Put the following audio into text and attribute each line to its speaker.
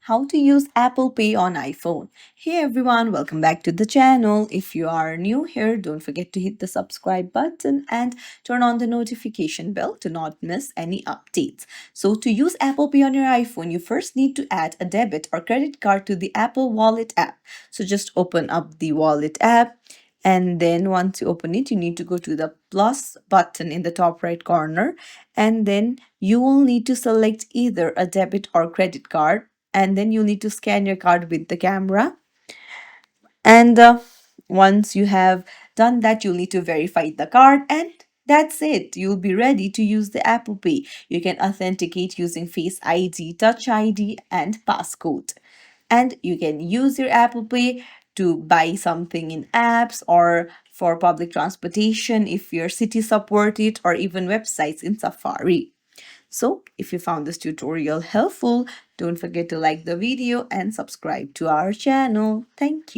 Speaker 1: how to use Apple Pay on iPhone. Hey everyone, welcome back to the channel. If you are new here, don't forget to hit the subscribe button and turn on the notification bell to not miss any updates. So to use Apple Pay on your iPhone, you first need to add a debit or credit card to the Apple Wallet app. So just open up the Wallet app, and then once you open it, you need to go to the plus button in the top right corner, and then you will need to select either a debit or credit card, and then you need to scan your card with the camera. And once you have done that, you'll need to verify the card, and that's it. You'll be ready to use the Apple Pay. You can authenticate using Face ID, Touch ID, and passcode. And you can use your Apple Pay to buy something in apps or for public transportation if your city support it, or even websites in Safari. So, if you found this tutorial helpful, don't forget to like the video and subscribe to our channel. Thank you.